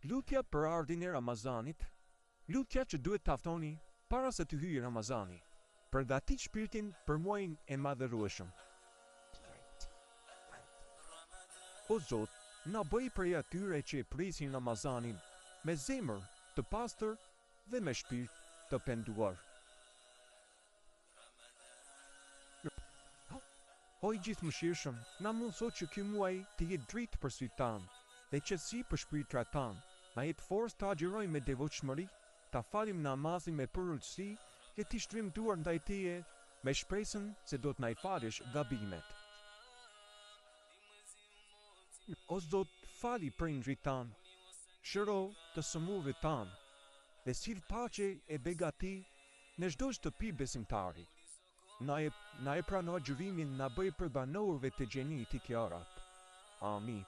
Lutja për ardhin e Ramazanit, lutja që duhet të aftoni para se të hyjë Ramazani, përgatit shpirtin për muajin e madhërueshëm. O Zot, na bëj prej atyre që e prisin Ramazanin me zemër të pastër dhe me shpirt të penduar. O i gjithëmëshirshëm, na mundëso që ky muaj të jetë dritë për sytë tanë dhe qetësi për shpirtrat tanë. Na jetë forcë të agjërojmë me devotshmëri, ta falim namazin me përulësi dhe të shtrimtuar ndaj Teje me shpresën se do të na i falësh gabimet. O Zot, fali prindrit tanë, shëro të sëmurëve tanë dhe sill paqe e begati në çdo shtëpi besimtari. Na e prano gjyrimin, na bëj përbanorëve të gjenit i kjarat. Amin.